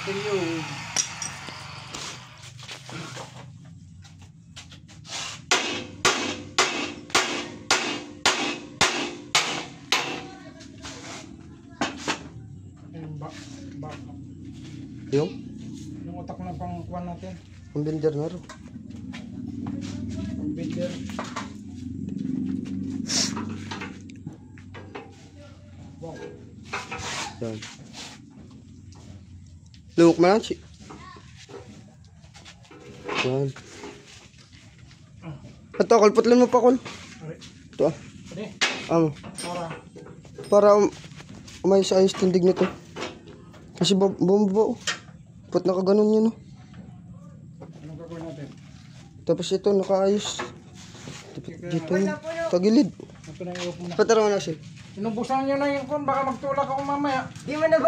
Stereo. Yung utak na pang kuwan natin. ang binder na ro. Ang binder. Wow. Yan. Lumok man si. Yan. Ito, kalputlan mo pa, Kol. Ito ah. Pwede. Para umayos-ayos tindig nito. Kasi bumaba oh. Put nakaganon yun oh. Anong gagawin natin? Tapos ito nakaayos. Dito yun. Tagilid. Ito na yung muna. Patara mo na siya. Inubusan nyo na yung kun. Baka magtulak ako mamaya. Di mo na